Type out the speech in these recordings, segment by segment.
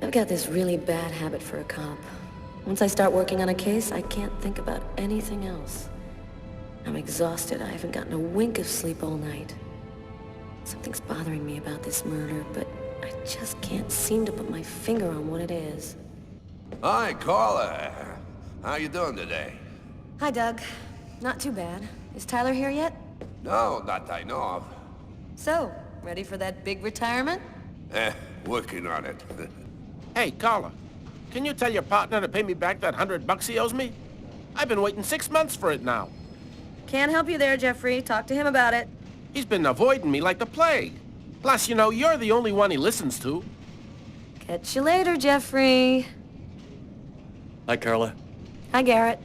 I've got this really bad habit for a cop. Once I start working on a case, I can't think about anything else. I'm exhausted. I haven't gotten a wink of sleep all night. Something's bothering me about this murder, but I just can't seem to put my finger on what it is. Hi, Carla. How you doing today? Hi, Doug. Not too bad. Is Tyler here yet? No, not that I know of. So, ready for that big retirement? Working on it. Hey, Carla, can you tell your partner to pay me back that $100 he owes me? I've been waiting 6 months for it now. Can't help you there, Jeffrey. Talk to him about it. He's been avoiding me like the plague. Plus, you know, you're the only one he listens to. Catch you later, Jeffrey. Hi, Carla. Hi, Garrett.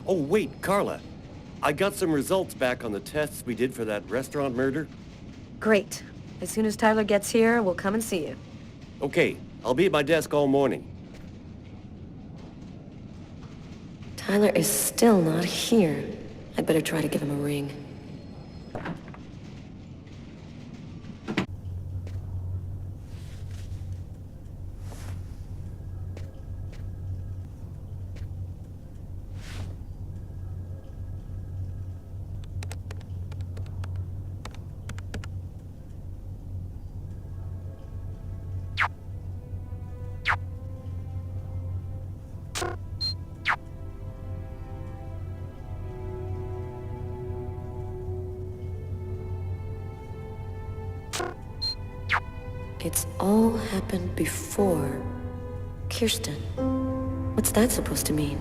Oh, wait, Carla. I got some results back on the tests we did for that restaurant murder. Great. As soon as Tyler gets here, we'll come and see you. Okay, I'll be at my desk all morning. Tyler is still not here. I'd better try to give him a ring. It's all happened before. Kirsten. What's that supposed to mean?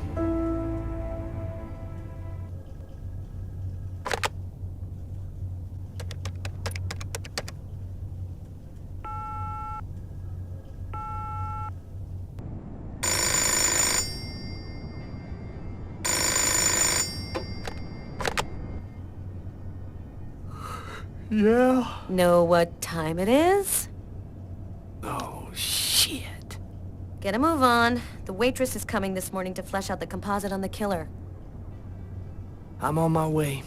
Yeah? Know what time it is? Oh, shit. Get a move on. The waitress is coming this morning to flesh out the composite on the killer. I'm on my way.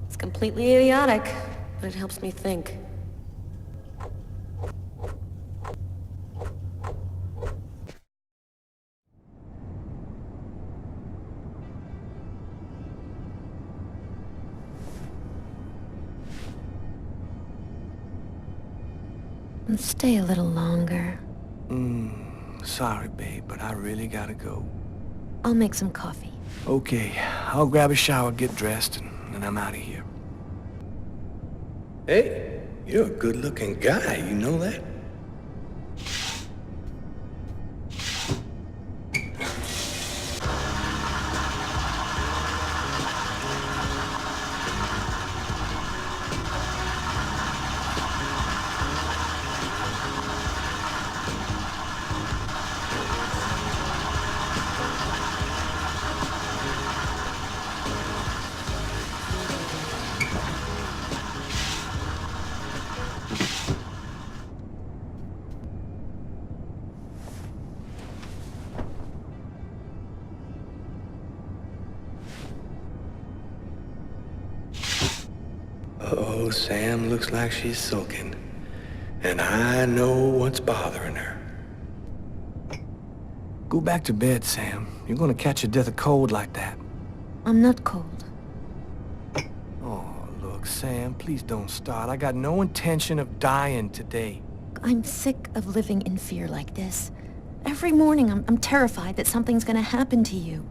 It's completely idiotic, but it helps me think. Stay a little longer. Sorry, babe, but I really gotta go. I'll make some coffee. Okay, I'll grab a shower, get dressed, and I'm out of here. Hey, you're a good-looking guy, you know that? Uh-oh, Sam looks like she's sulking. And I know what's bothering her. Go back to bed, Sam. You're gonna catch a death of cold like that. I'm not cold. Oh, look, Sam, please don't start. I got no intention of dying today. I'm sick of living in fear like this. Every morning I'm terrified that something's gonna happen to you.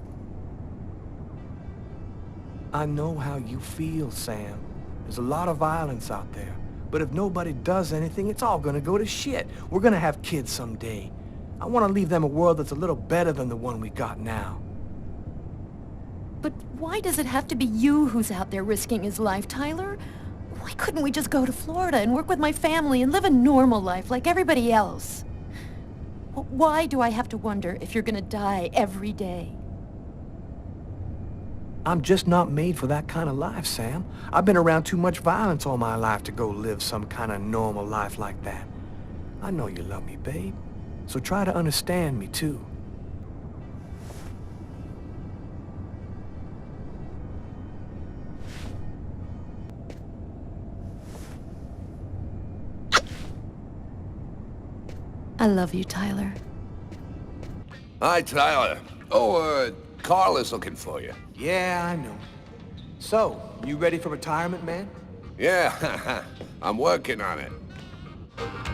I know how you feel, Sam. There's a lot of violence out there. But if nobody does anything, it's all gonna go to shit. We're gonna have kids someday. I want to leave them a world that's a little better than the one we got now. But why does it have to be you who's out there risking his life, Tyler? Why couldn't we just go to Florida and work with my family and live a normal life like everybody else? Why do I have to wonder if you're gonna die every day? I'm just not made for that kind of life, Sam. I've been around too much violence all my life to go live some kind of normal life like that. I know you love me, babe. So try to understand me, too. I love you, Tyler. Hi, Tyler. Oh, Carla's looking for you. Yeah, I know. So, you ready for retirement, man? Yeah, I'm working on it.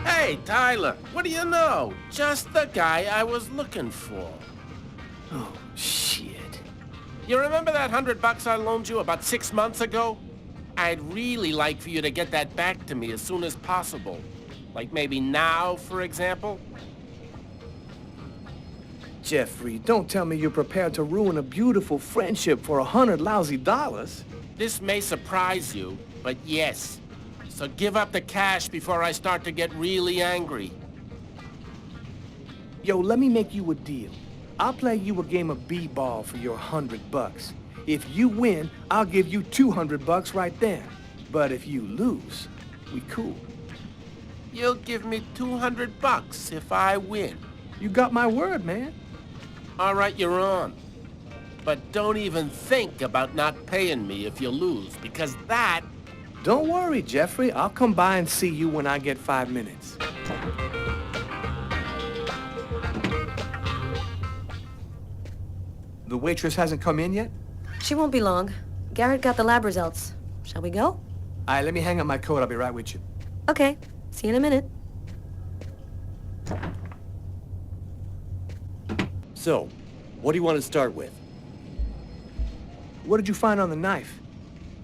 Hey, Tyler, what do you know? Just the guy I was looking for. Oh, shit. You remember that $100 I loaned you about 6 months ago? I'd really like for you to get that back to me as soon as possible. Like maybe now, for example? Jeffrey, don't tell me you're prepared to ruin a beautiful friendship for $100 lousy. This may surprise you, but yes. So give up the cash before I start to get really angry. Yo, let me make you a deal. I'll play you a game of b-ball for your $100. If you win, I'll give you $200 right there. But if you lose, we cool. You'll give me $200 if I win. You got my word, man. All right, you're on. But don't even think about not paying me if you lose, because that... Don't worry, Jeffrey. I'll come by and see you when I get 5 minutes. The waitress hasn't come in yet? She won't be long. Garrett got the lab results. Shall we go? All right, let me hang up my coat. I'll be right with you. Okay. See you in a minute. So, what do you want to start with? What did you find on the knife?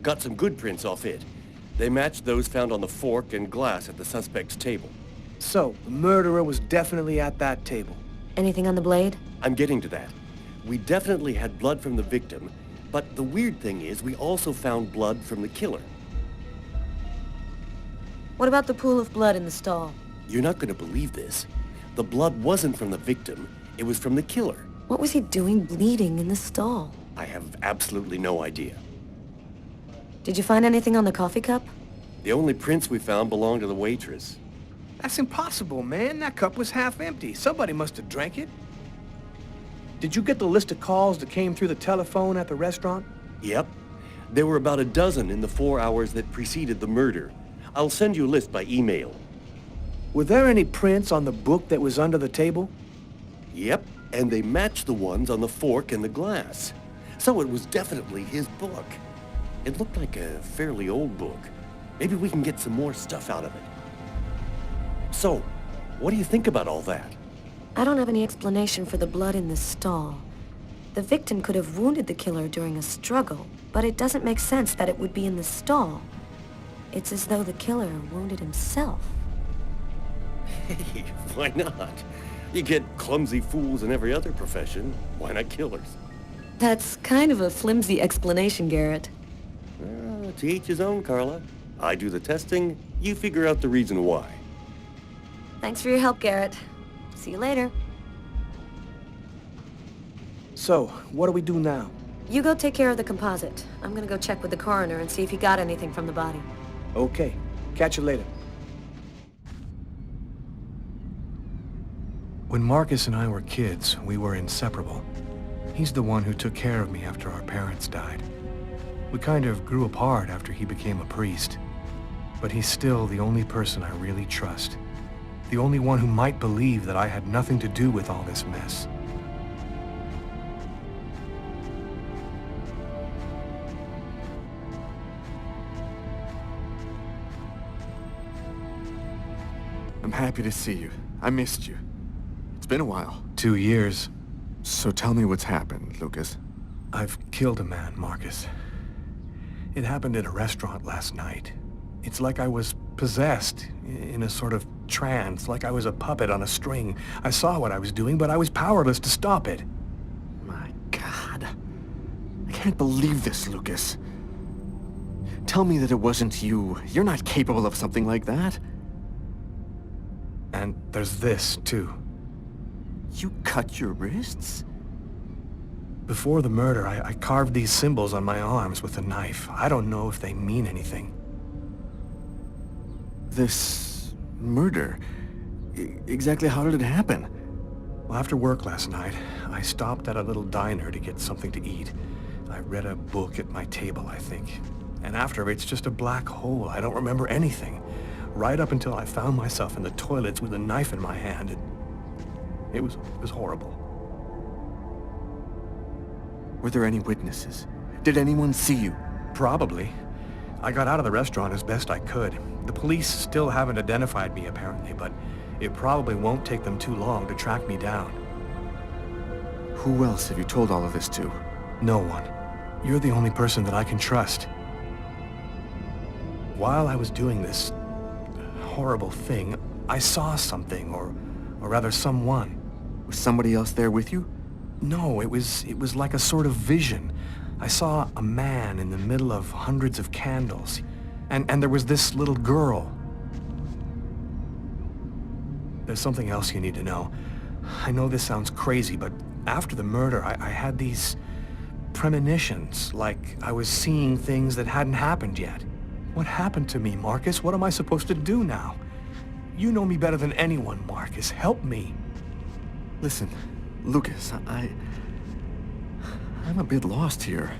Got some good prints off it. They matched those found on the fork and glass at the suspect's table. So, the murderer was definitely at that table. Anything on the blade? I'm getting to that. We definitely had blood from the victim, but the weird thing is we also found blood from the killer. What about the pool of blood in the stall? You're not going to believe this. The blood wasn't from the victim, it was from the killer. What was he doing bleeding in the stall? I have absolutely no idea. Did you find anything on the coffee cup? The only prints we found belonged to the waitress. That's impossible, man. That cup was half empty. Somebody must have drank it. Did you get the list of calls that came through the telephone at the restaurant? Yep. There were about a dozen in the 4 hours that preceded the murder. I'll send you a list by email. Were there any prints on the book that was under the table? Yep, and they matched the ones on the fork and the glass. So it was definitely his book. It looked like a fairly old book. Maybe we can get some more stuff out of it. So, what do you think about all that? I don't have any explanation for the blood in the stall. The victim could have wounded the killer during a struggle, but it doesn't make sense that it would be in the stall. It's as though the killer wounded himself. Hey, why not? You get clumsy fools in every other profession. Why not killers? That's kind of a flimsy explanation, Garrett. To each his own, Carla. I do the testing, you figure out the reason why. Thanks for your help, Garrett. See you later. So, what do we do now? You go take care of the composite. I'm gonna go check with the coroner and see if he got anything from the body. Okay. Catch you later. When Marcus and I were kids, we were inseparable. He's the one who took care of me after our parents died. We kind of grew apart after he became a priest. But he's still the only person I really trust. The only one who might believe that I had nothing to do with all this mess. I'm happy to see you. I missed you. It's been a while. 2 years. So tell me what's happened, Lucas. I've killed a man, Marcus. It happened at a restaurant last night. It's like I was possessed, in a sort of trance, like I was a puppet on a string. I saw what I was doing, but I was powerless to stop it. My God. I can't believe this, Lucas. Tell me that it wasn't you. You're not capable of something like that. And there's this, too. You cut your wrists? Before the murder, I carved these symbols on my arms with a knife. I don't know if they mean anything. This murder, exactly how did it happen? Well, after work last night, I stopped at a little diner to get something to eat. I read a book at my table, I think. And after, it's just a black hole. I don't remember anything. Right up until I found myself in the toilets with a knife in my hand. It was horrible. Were there any witnesses? Did anyone see you? Probably. I got out of the restaurant as best I could. The police still haven't identified me, apparently, but it probably won't take them too long to track me down. Who else have you told all of this to? No one. You're the only person that I can trust. While I was doing this horrible thing, I saw something, or rather someone. Was somebody else there with you? No, it was like a sort of vision. I saw a man in the middle of hundreds of candles, and there was this little girl. There's something else you need to know. I know this sounds crazy, but after the murder, I had these premonitions, like I was seeing things that hadn't happened yet. What happened to me, Marcus? What am I supposed to do now? You know me better than anyone, Marcus. Help me. Listen, Lucas, I'm a bit lost here.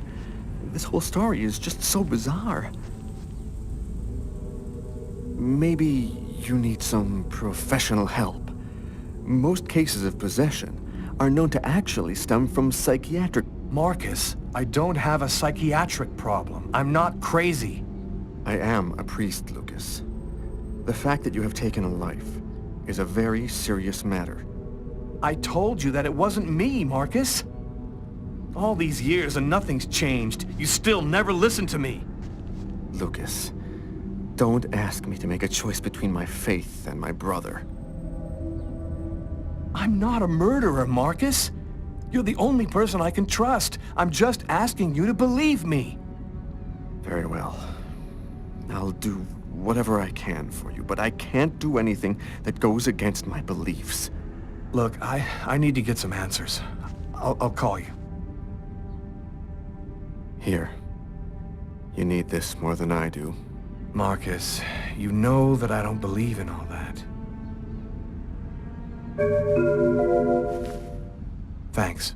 This whole story is just so bizarre. Maybe you need some professional help. Most cases of possession are known to actually stem from psychiatric... Marcus, I don't have a psychiatric problem. I'm not crazy. I am a priest, Lucas. The fact that you have taken a life is a very serious matter. I told you that it wasn't me, Marcus. All these years and nothing's changed. You still never listen to me. Lucas, don't ask me to make a choice between my faith and my brother. I'm not a murderer, Marcus. You're the only person I can trust. I'm just asking you to believe me. Very well. I'll do whatever I can for you, but I can't do anything that goes against my beliefs. Look, I need to get some answers. I'll call you. Here. You need this more than I do. Marcus, you know that I don't believe in all that. Thanks.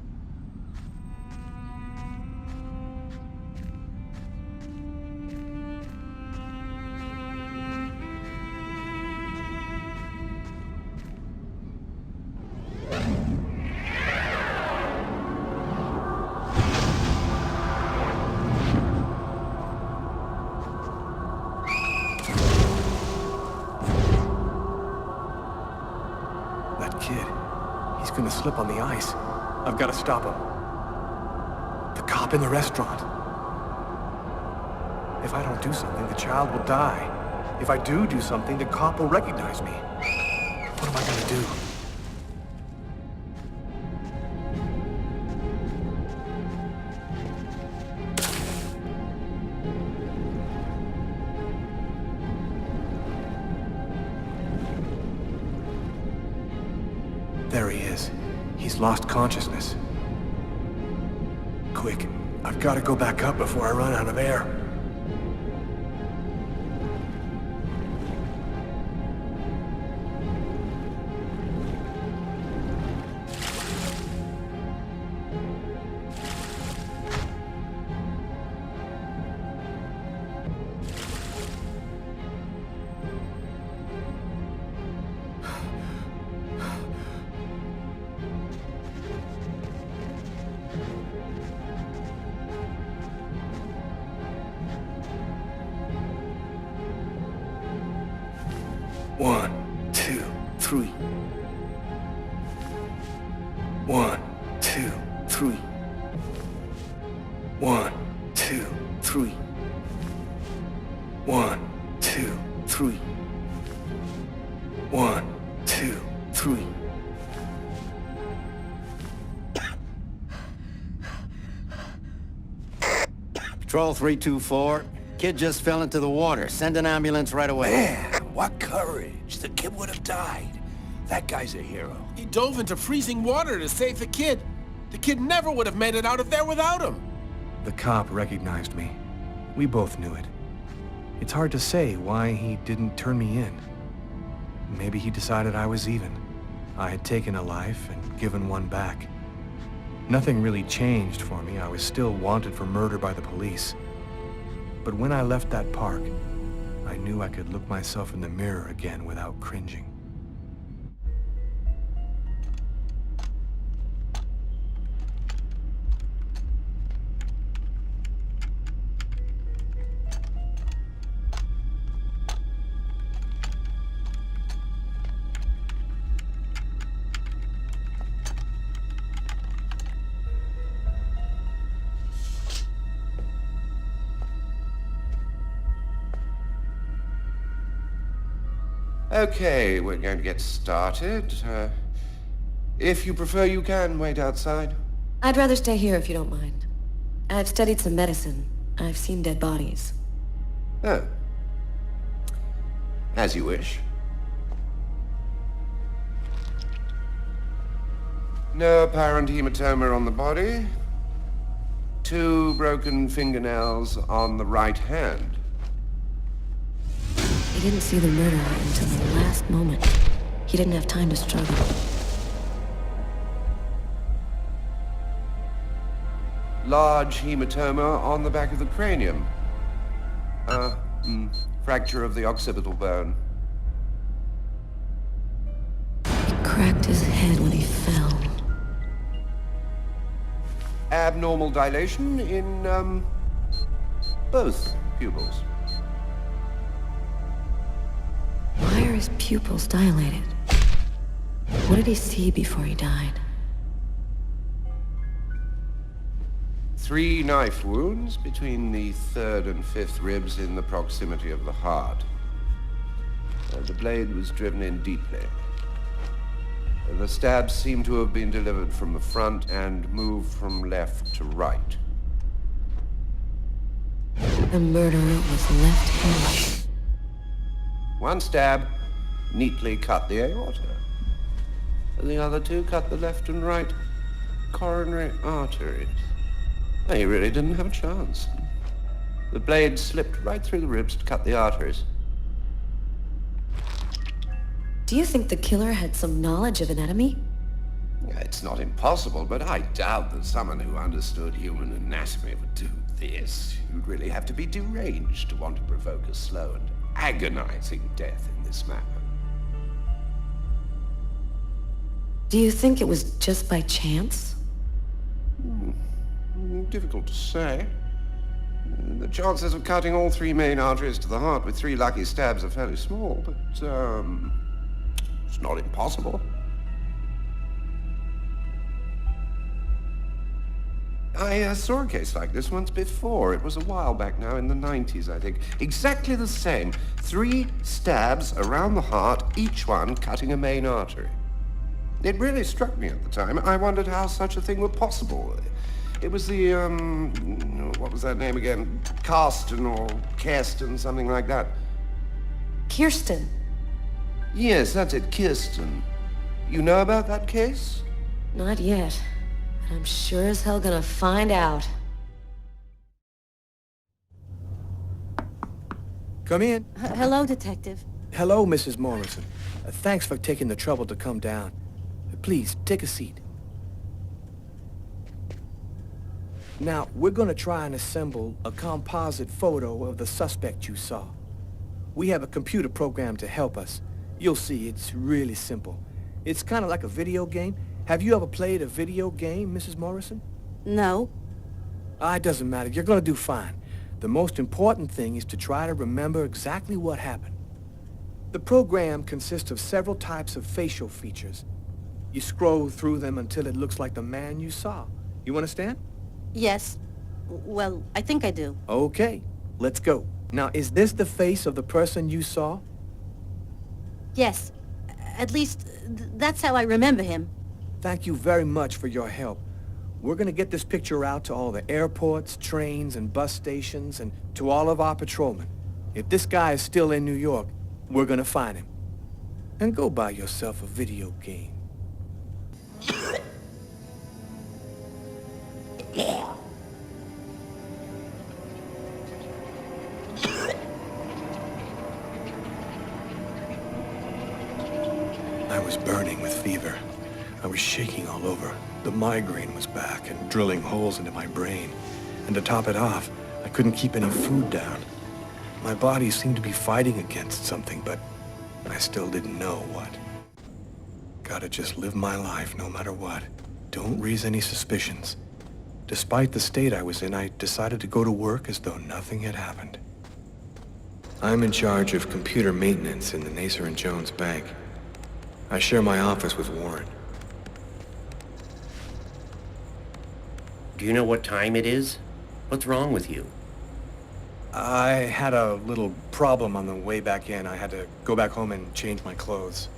That kid, he's gonna slip on the ice. I've got to stop him. The cop in the restaurant. If I don't do something, the child will die. If I do something, the cop will recognize me. What am I gonna do? There he is. He's lost consciousness. Quick, I've got to go back up before I run out of air. One, two, three. 1, 2, 3. 1, 2, 3. 1, 2, 3. 1, 2, 3. Patrol 324. Kid just fell into the water. Send an ambulance right away. Man, what courage. The kid would have died. That guy's a hero. He dove into freezing water to save the kid. The kid never would have made it out of there without him. The cop recognized me. We both knew it. It's hard to say why he didn't turn me in. Maybe he decided I was even. I had taken a life and given one back. Nothing really changed for me. I was still wanted for murder by the police. But when I left that park, I knew I could look myself in the mirror again without cringing. Okay, we're going to get started. If you prefer, you can wait outside. I'd rather stay here if you don't mind. I've studied some medicine. I've seen dead bodies. Oh. As you wish. No apparent hematoma on the body. 2 broken fingernails on the right hand. He didn't see the murderer until the last moment. He didn't have time to struggle. Large hematoma on the back of the cranium. Fracture of the occipital bone. He cracked his head when he fell. Abnormal dilation in, both pupils. Why are his pupils dilated? What did he see before he died? 3 knife wounds between the 3rd and 5th ribs in the proximity of the heart. The blade was driven in deeply. The stabs seem to have been delivered from the front and moved from left to right. The murderer was left-handed. 1 stab neatly cut the aorta. And the other 2 cut the left and right coronary arteries. He really didn't have a chance. The blade slipped right through the ribs to cut the arteries. Do you think the killer had some knowledge of anatomy? It's not impossible, but I doubt that someone who understood human anatomy would do this. You'd really have to be deranged to want to provoke a slow and agonizing death in this manner. Do you think it was just by chance? Difficult to say. The chances of cutting all 3 main arteries to the heart with 3 lucky stabs are fairly small, but, it's not impossible. I saw a case like this once before. It was a while back now, in the 90s, I think. Exactly the same. 3 stabs around the heart, each one cutting a main artery. It really struck me at the time. I wondered how such a thing were possible. It was the, what was that name again? Karsten or Kirsten, something like that. Kirsten. Yes, that's it, Kirsten. You know about that case? Not yet. But I'm sure as hell gonna find out. Come in. Hello, Detective. Hello, Mrs. Morrison. Thanks for taking the trouble to come down. Please, take a seat. Now, we're going to try and assemble a composite photo of the suspect you saw. We have a computer program to help us. You'll see, it's really simple. It's kind of like a video game. Have you ever played a video game, Mrs. Morrison? No. It doesn't matter. You're going to do fine. The most important thing is to try to remember exactly what happened. The program consists of several types of facial features. You scroll through them until it looks like the man you saw. You understand? Yes. Well, I think I do. Okay, let's go. Now, is this the face of the person you saw? Yes. At least, that's how I remember him. Thank you very much for your help. We're going to get this picture out to all the airports, trains, and bus stations, and to all of our patrolmen. If this guy is still in New York, we're going to find him. And go buy yourself a video game. fever. I was shaking all over. The migraine was back and drilling holes into my brain. And to top it off, I couldn't keep any food down. My body seemed to be fighting against something, but I still didn't know what. Gotta just live my life no matter what. Don't raise any suspicions. Despite the state I was in, I decided to go to work as though nothing had happened. I'm in charge of computer maintenance in the Nacer and Jones Bank. I share my office with Warren. Do you know what time it is? What's wrong with you? I had a little problem on the way back in. I had to go back home and change my clothes.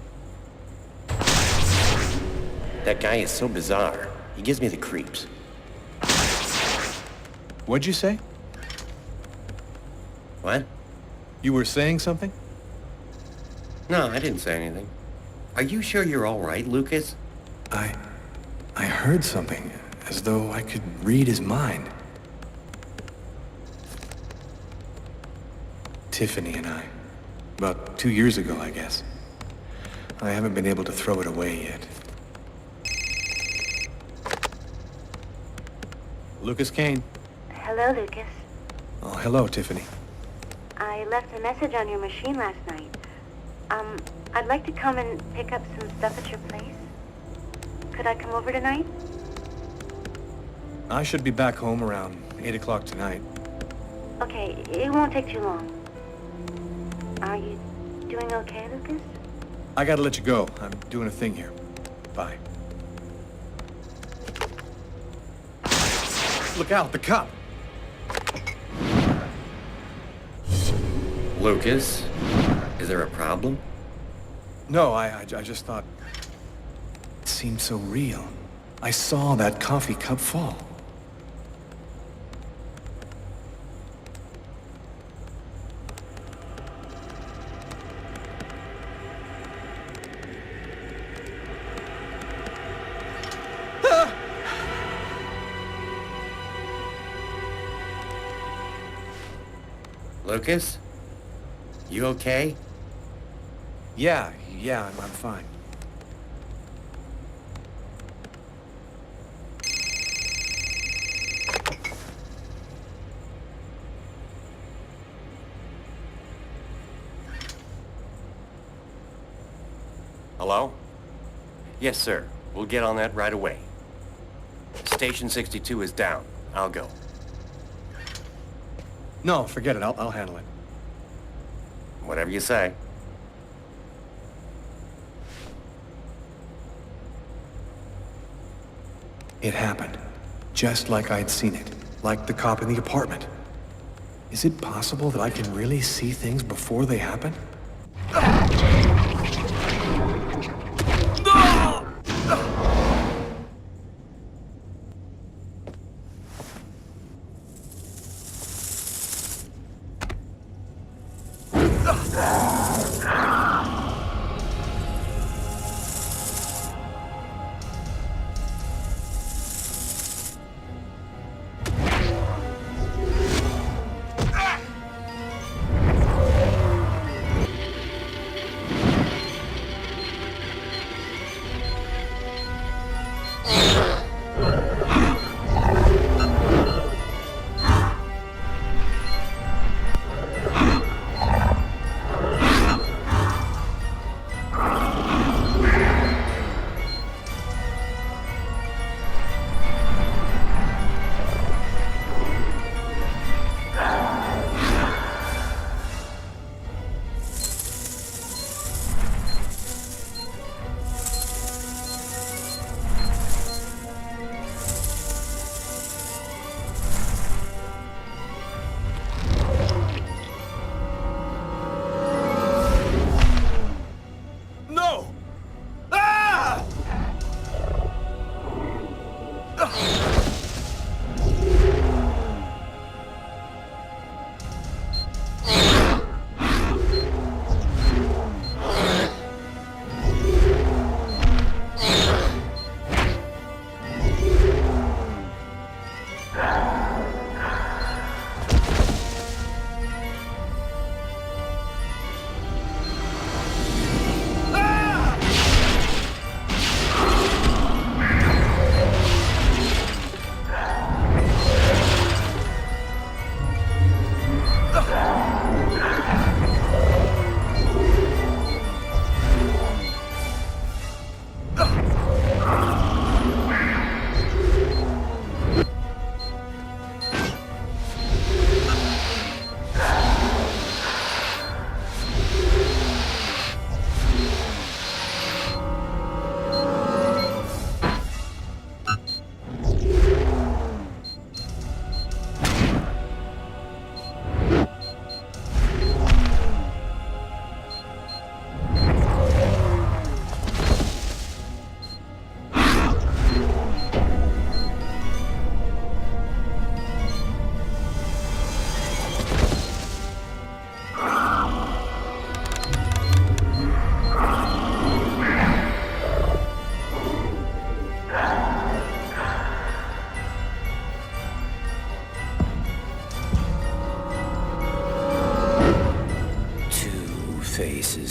That guy is so bizarre. He gives me the creeps. What'd you say? What? You were saying something? No, I didn't say anything. Are you sure you're all right, Lucas? I heard something, as though I could read his mind. Tiffany and I. About 2 years ago, I guess. I haven't been able to throw it away yet. Lucas Kane. Hello, Lucas. Oh, hello, Tiffany. I left a message on your machine last night. I'd like to come and pick up some stuff at your place. Could I come over tonight? I should be back home around 8 o'clock tonight. Okay, it won't take too long. Are you doing okay, Lucas? I gotta let you go. I'm doing a thing here. Bye. Look out, the cop! Lucas, is there a problem? No, I just thought... It seemed so real. I saw that coffee cup fall. Lucas? You okay? Yeah, I'm fine. Hello? Yes, sir. We'll get on that right away. Station 62 is down. I'll go. No, forget it. I'll handle it. Whatever you say. It happened. Just like I'd seen it. Like the cop in the apartment. Is it possible that I can really see things before they happen?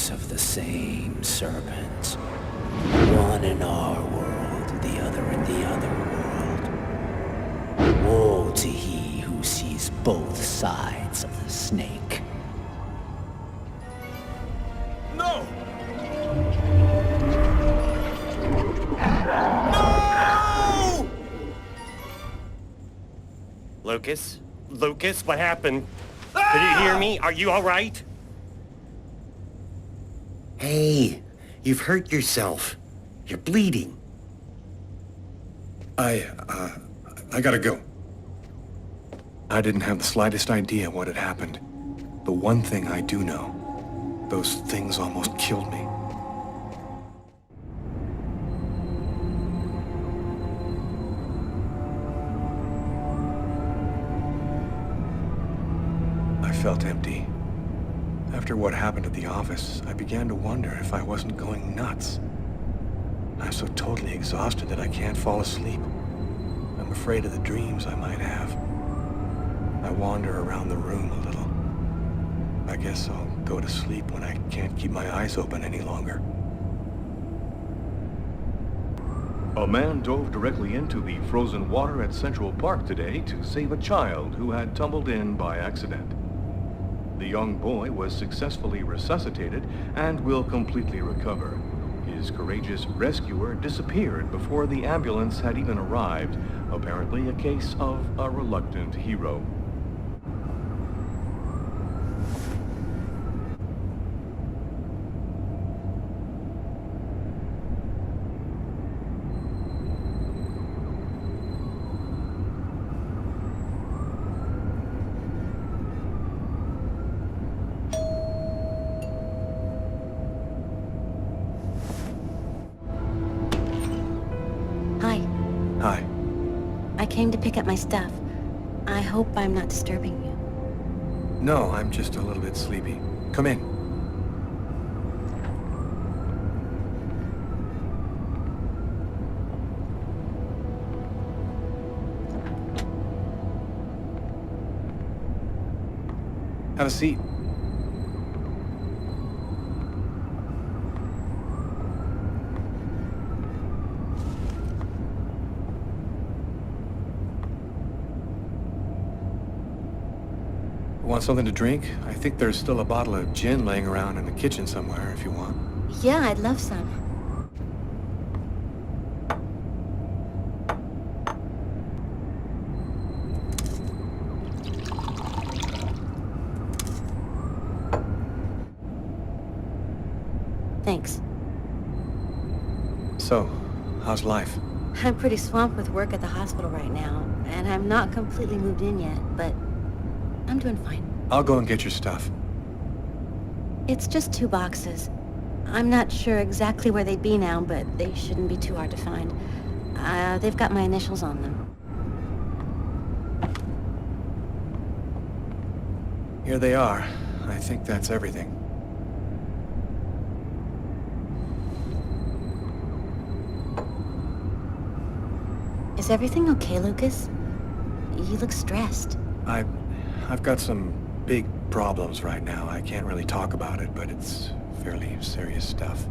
snakes of the same serpent. One in our world, the other in the other world. Woe to he who sees both sides of the snake. No! Lucas? Lucas, what happened? Can you hear me? Are you all right? Hey, you've hurt yourself. You're bleeding. I gotta go. I didn't have the slightest idea what had happened. The one thing I do know, those things almost killed me. I felt empty. After what happened at the office, I began to wonder if I wasn't going nuts. I'm so totally exhausted that I can't fall asleep. I'm afraid of the dreams I might have. I wander around the room a little. I guess I'll go to sleep when I can't keep my eyes open any longer. A man dove directly into the frozen water at Central Park today to save a child who had tumbled in by accident. The young boy was successfully resuscitated and will completely recover. His courageous rescuer disappeared before the ambulance had even arrived, apparently a case of a reluctant hero. Hi. I came to pick up my stuff. I hope I'm not disturbing you. No, I'm just a little bit sleepy. Come in. Have a seat. Want something to drink? I think there's still a bottle of gin laying around in the kitchen somewhere if you want. Yeah, I'd love some. Thanks. So, how's life? I'm pretty swamped with work at the hospital right now, and I'm not completely moved in yet, but I'm doing fine. I'll go and get your stuff. It's just 2 boxes. I'm not sure exactly where they'd be now, but they shouldn't be too hard to find. They've got my initials on them. Here they are. I think that's everything. Is everything okay, Lucas? You look stressed. I've got some big problems right now. I can't really talk about it, but it's fairly serious stuff.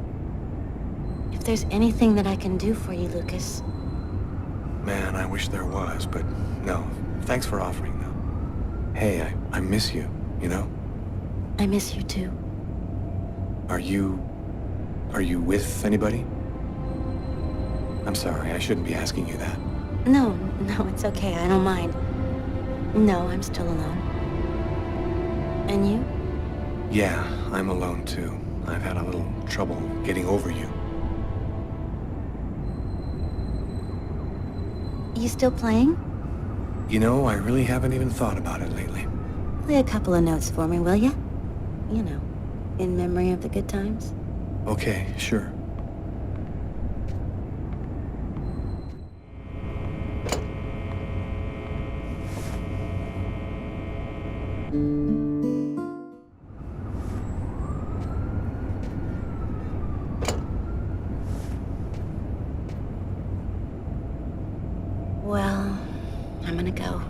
If there's anything that I can do for you, Lucas. Man, I wish there was, but no. Thanks for offering, though. Hey, I miss you, you know? I miss you too. Are you with anybody? I'm sorry, I shouldn't be asking you that. No, it's okay. I don't mind. No, I'm still alone. And you? Yeah, I'm alone too. I've had a little trouble getting over you. You still playing? You know, I really haven't even thought about it lately. Play a couple of notes for me, will ya? You know, in memory of the good times. Okay, sure. Well, I'm gonna go.